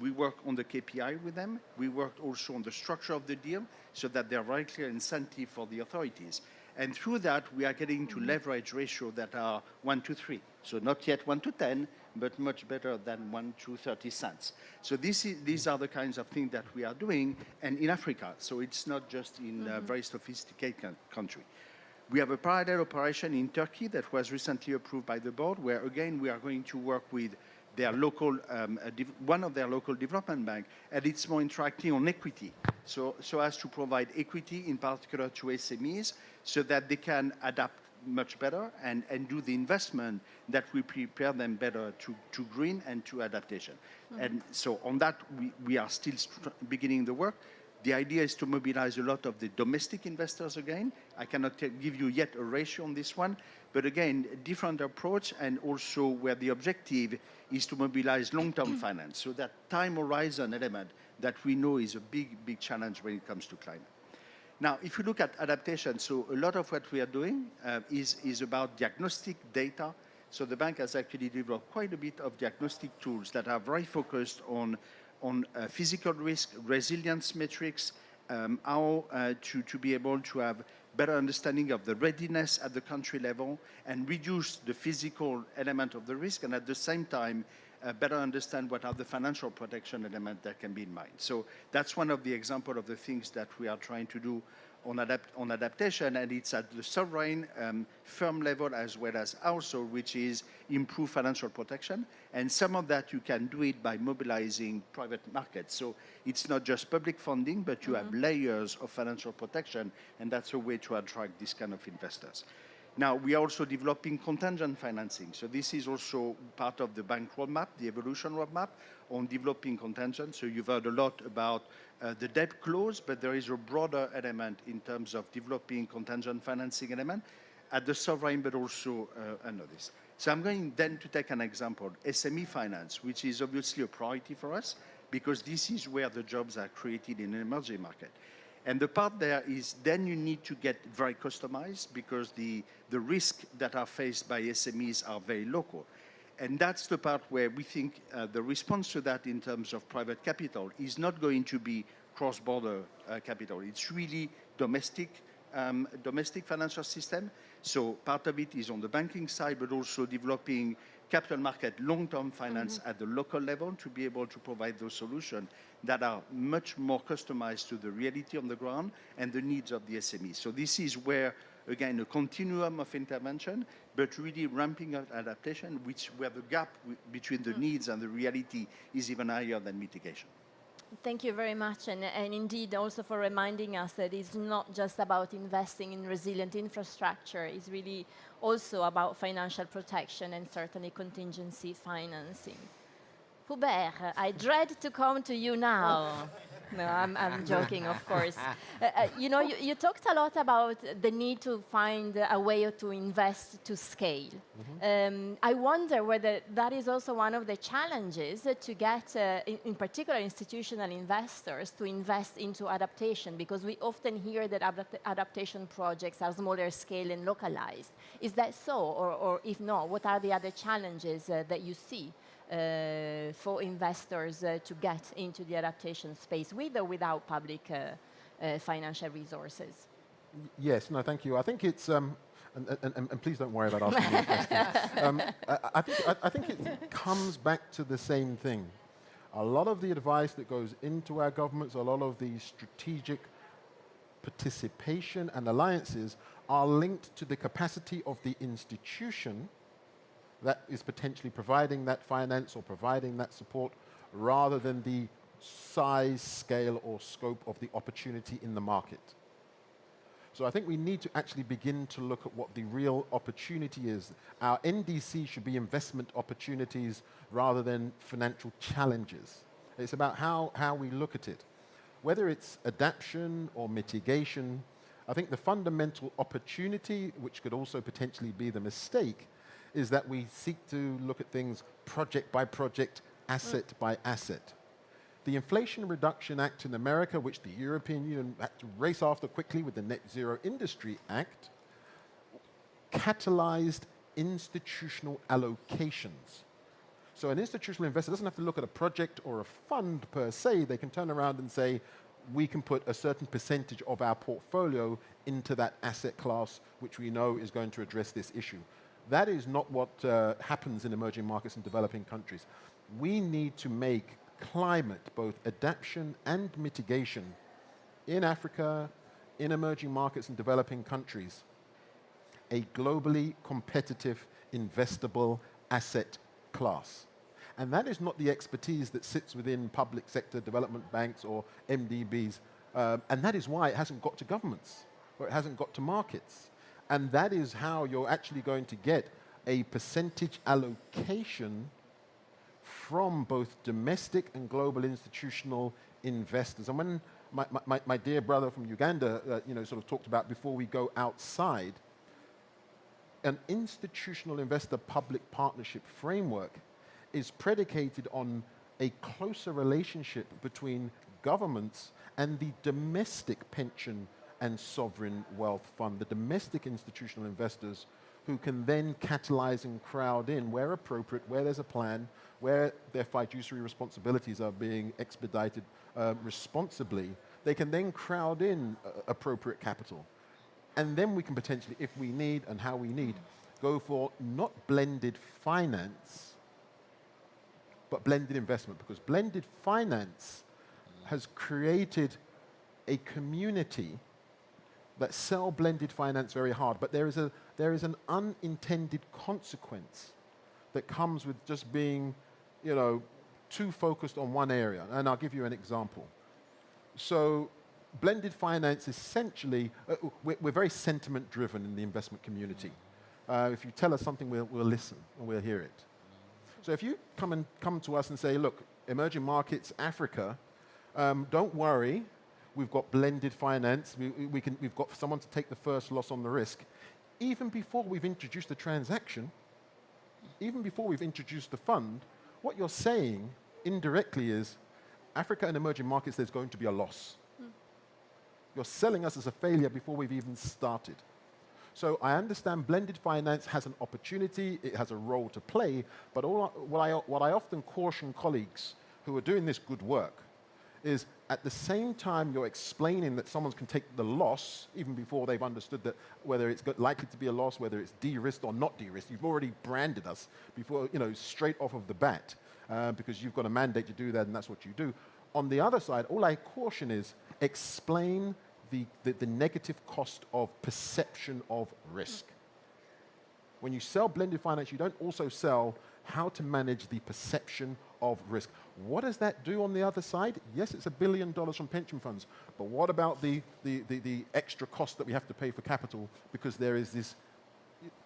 we work on the KPI with them. We worked also on the structure of the deal so that there are very clear incentive for the authorities. And through that, we are getting to leverage ratio that are 1 to 3. So not yet 1 to 10, but much better than 1 to 30 cents. So these are the kinds of things that we are doing, and in Africa. So it's not just in a very sophisticated country. We have a parallel operation in Turkey that was recently approved by the board, where again, we are going to work with their local, one of their local development bank, and it's more interacting on equity. So as to provide equity, in particular to SMEs, so that they can adapt much better and do the investment that we prepare them better to green and to adaptation. And so on that, we are still beginning the work. The idea is to mobilize a lot of the domestic investors again. I cannot give you yet a ratio on this one, but again, a different approach, and also where the objective is to mobilize long-term finance. So that time horizon element that we know is a big, big challenge when it comes to climate. Now, if you look at adaptation, so a lot of what we are doing is about diagnostic data. So the bank has actually developed quite a bit of diagnostic tools that are very focused on physical risk, resilience metrics, how to be able to have better understanding of the readiness at the country level and reduce the physical element of the risk, and at the same time better understand what are the financial protection elements that can be in mind. So that's one of the examples of the things that we are trying to do on adaptation, and it's at the sovereign firm level as well as household, which is improve financial protection. And some of that you can do it by mobilizing private markets. So it's not just public funding, but you have layers of financial protection, and that's a way to attract this kind of investors. Now, we are also developing contingent financing. So this is also part of the bank roadmap, the evolution roadmap on developing contingent. So you've heard a lot about the debt clause, but there is a broader element in terms of developing contingent financing element at the sovereign, but also under this. So I'm going then to take an example, SME finance, which is obviously a priority for us because this is where the jobs are created in an emerging market. And the part there is then you need to get very customized because the risks that are faced by SMEs are very local. And that's the part where we think the response to that in terms of private capital is not going to be cross-border capital. It's really domestic financial system. So part of it is on the banking side, but also developing capital market long-term finance at the local level to be able to provide those solutions that are much more customized to the reality on the ground and the needs of the SMEs. So this is where, again, a continuum of intervention, but really ramping up adaptation, where the gap between the needs and the reality is even higher than mitigation. Thank you very much, and indeed also for reminding us that it's not just about investing in resilient infrastructure, it's really also about financial protection and certainly contingency financing. Hubert, I dread to come to you now. No, I'm joking, of course. You talked a lot about the need to find a way to invest to scale. I wonder whether that is also one of the challenges to get, in particular, institutional investors to invest into adaptation, because we often hear that adaptation projects are smaller scale and localized. Is that so? Or if not, what are the other challenges that you see for investors to get into the adaptation space with or without public financial resources? Yes, no, thank you. I think it's, and please don't worry about asking me a question. I think it comes back to the same thing. A lot of the advice that goes into our governments, a lot of the strategic participation and alliances are linked to the capacity of the institution that is potentially providing that finance or providing that support, rather than the size, scale, or scope of the opportunity in the market. So I think we need to actually begin to look at what the real opportunity is. Our NDC should be investment opportunities rather than financial challenges. It's about how we look at it. Whether it's adaptation or mitigation, I think the fundamental opportunity, which could also potentially be the mistake, is that we seek to look at things project by project, asset by asset. The Inflation Reduction Act in America, which the European Union had to race after quickly with the Net Zero Industry Act, catalyzed institutional allocations. So an institutional investor doesn't have to look at a project or a fund per se. They can turn around and say, we can put a certain percentage of our portfolio into that asset class, which we know is going to address this issue. That is not what happens in emerging markets and developing countries. We need to make climate, both adaptation and mitigation, in Africa, in emerging markets and developing countries, a globally competitive, investable asset class. And that is not the expertise that sits within public sector development banks or MDBs. And that is why it hasn't got to governments, or it hasn't got to markets. And that is how you're actually going to get a percentage allocation from both domestic and global institutional investors. And when my dear brother from Uganda sort of talked about before we go outside, an institutional investor public partnership framework is predicated on a closer relationship between governments and the domestic pension and sovereign wealth fund, the domestic institutional investors who can then catalyze and crowd in where appropriate, where there's a plan, where their fiduciary responsibilities are being expedited responsibly. They can then crowd in appropriate capital. And then we can potentially, if we need and how we need, go for not blended finance, but blended investment, because blended finance has created a community that sell blended finance very hard, but there is an unintended consequence that comes with just being, too focused on one area. And I'll give you an example. So blended finance essentially, we're very sentiment driven in the investment community. If you tell us something, we'll listen and we'll hear it. So if you come to us and say, look, emerging markets, Africa, don't worry, we've got blended finance, we've got someone to take the first loss on the risk. Even before we've introduced the transaction, even before we've introduced the fund, what you're saying indirectly is, Africa and emerging markets, there's going to be a loss. You're selling us as a failure before we've even started. So I understand blended finance has an opportunity, it has a role to play, but what I often caution colleagues who are doing this good work is at the same time you're explaining that someone can take the loss, even before they've understood that whether it's likely to be a loss, whether it's de-risked or not de-risked, you've already branded us before, straight off of the bat, because you've got a mandate to do that and that's what you do. On the other side, all I caution is explain the negative cost of perception of risk. When you sell blended finance, you don't also sell how to manage the perception of risk. What does that do on the other side? Yes, it's $1 billion from pension funds, but what about the extra cost that we have to pay for capital because there is this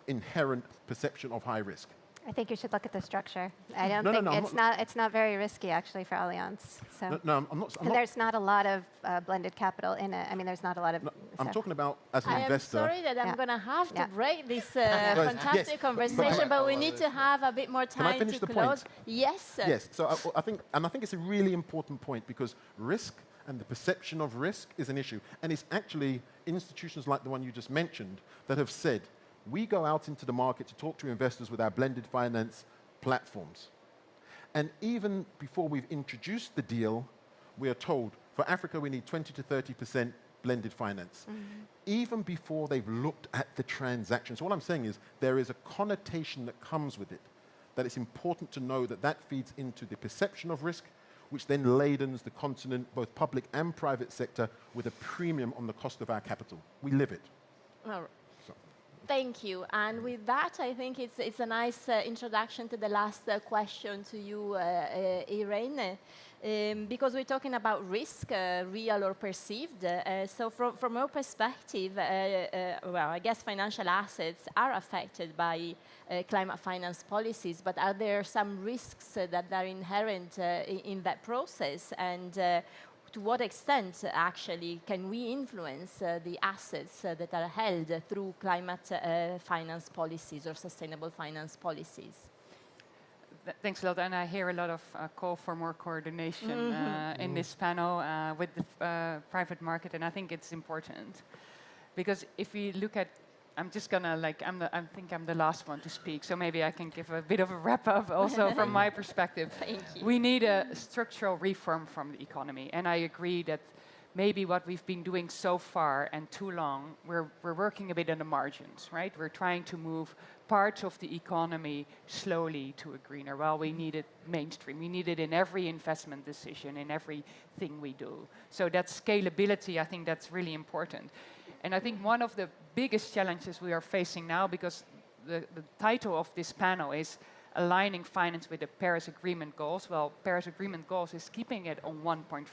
inherent perception of high risk? I think you should look at the structure. I don't No, think it's not very risky actually for Allianz. So No, I'm not. and there's not a lot of blended capital in it. I mean, there's not a lot of. I'm talking about as an I investor. am sorry that I'm Yeah. going to have to Yeah. break this fantastic Yes, conversation, but we need to have a bit more time finish to the close. point? Yes. Yes. So I think it's a really important point because risk and the perception of risk is an issue, and it's actually institutions like the one you just mentioned that have said we go out into the market to talk to investors with our blended finance platforms. And even before we've introduced the deal, we are told, for Africa, we need 20 to 30% blended finance. Even before they've looked at the transaction. So what I'm saying is there is a connotation that comes with it, that it's important to know that that feeds into the perception of risk, which then ladens the continent, both public and private sector, with a premium on the cost of our capital. We live it. All right. Thank you. And with that, I think it's a nice introduction to the last question to you, Irene, because we're talking about risk, real or perceived. So from your perspective, well, I guess financial assets are affected by climate finance policies, but are there some risks that are inherent in that process? And to what extent, actually, can we influence the assets that are held through climate finance policies or sustainable finance policies? Thanks a lot, and I hear a lot of call for more coordination in this panel with the private market, and I think it's important. Because if we look at, I'm just gonna, I think I'm the last one to speak, so maybe I can give a bit of a wrap-up also from my perspective. Thank you. We need a structural reform from the economy, and I agree that maybe what we've been doing so far and too long, we're working a bit on the margins, right? We're trying to move parts of the economy slowly to a greener. Well, we need it mainstream. We need it in every investment decision, in everything we do. So that scalability, I think that's really important. And I think one of the biggest challenges we are facing now, because the title of this panel is aligning finance with the Paris Agreement goals. Well, Paris Agreement goals is keeping it on 1.5.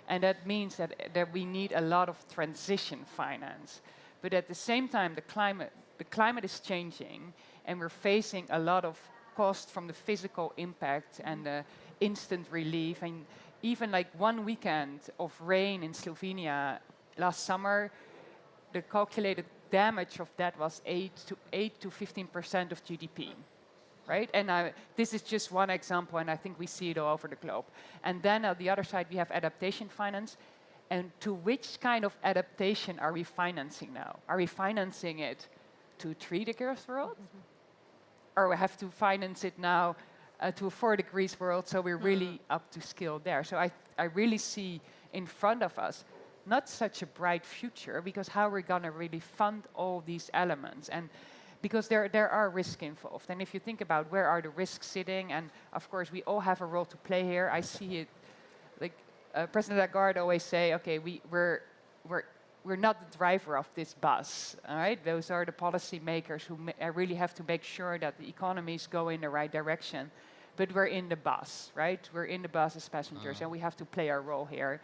And that means that we need a lot of transition finance. But at the same time, the climate is changing, and we're facing a lot of cost from the physical impact and the instant relief. And even like one weekend of rain in Slovenia last summer, the calculated damage of that was 8 to 15% of GDP, right? And this is just one example, and I think we see it all over the globe. And then on the other side, we have adaptation finance. And to which kind of adaptation are we financing now? Are we financing it to 3 degrees world? Or we have to finance it now to a 4 degrees world, so we're really up to scale there. So I really see in front of us not such a bright future, because how are we going to really fund all these elements? And because there are risks involved. And if you think about where are the risks sitting, and of course we all have a role to play here. I see it, like President Lagarde always say, okay, we're not the driver of this bus, all right? Those are the policy makers who really have to make sure that the economies go in the right direction. But we're in the bus, right? We're in the bus as passengers, and we have to play our role here.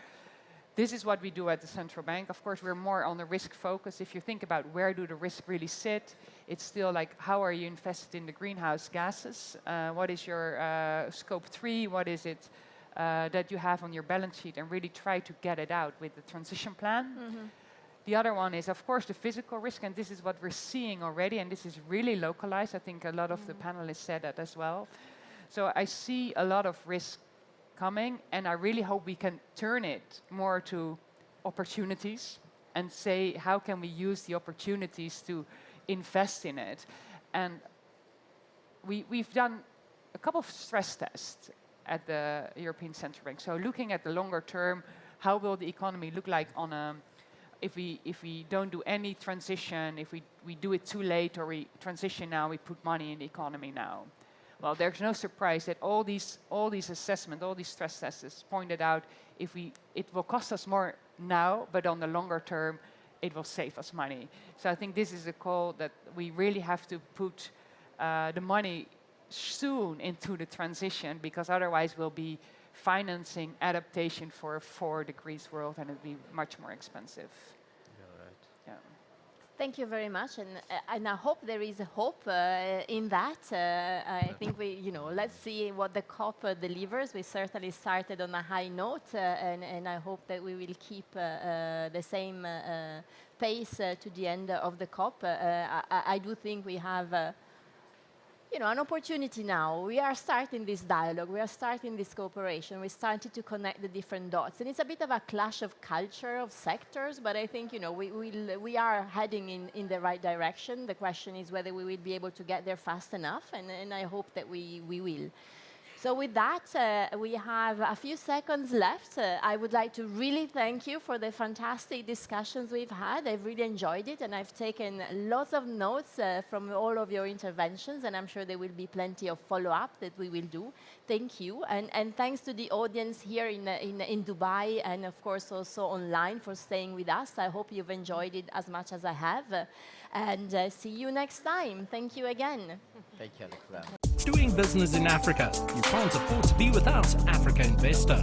This is what we do at the central bank. Of course, we're more on the risk focus. If you think about where do the risks really sit, it's still like, how are you invested in the greenhouse gases? What is your scope 3? What is it that you have on your balance sheet? And really try to get it out with the transition plan. The other one is, of course, the physical risk, and this is what we're seeing already, and this is really localized. I think a lot of the panelists said that as well. So I see a lot of risk coming, and I really hope we can turn it more to opportunities and say, how can we use the opportunities to invest in it? And we've done a couple of stress tests at the European Central Bank. So looking at the longer term, how will the economy look like on a, if we don't do any transition, if we do it too late, or we transition now, we put money in the economy now. Well, there's no surprise that all these assessments, all these stress tests pointed out it will cost us more now, but on the longer term, it will save us money. So I think this is a call that we really have to put the money soon into the transition, because otherwise we'll be financing adaptation for a 4 degrees world, and it'll be much more expensive. Yeah. Thank you very much, and I hope there is a hope in that. I think let's see what the COP delivers. We certainly started on a high note, and I hope that we will keep the same pace to the end of the COP. I do think we have an opportunity now. We are starting this dialogue, we are starting this cooperation, we started to connect the different dots. And it's a bit of a clash of culture, of sectors, but I think we are heading in the right direction. The question is whether we will be able to get there fast enough, and I hope that we will. So with that, we have a few seconds left. I would like to really thank you for the fantastic discussions we've had. I've really enjoyed it, and I've taken lots of notes from all of your interventions, and I'm sure there will be plenty of follow-up that we will do. Thank you, and thanks to the audience here in Dubai, and of course also online, for staying with us. I hope you've enjoyed it as much as I have, and see you next time. Thank you again. Thank you, Alex. Doing business in Africa. You can't afford to be without Africa Investor.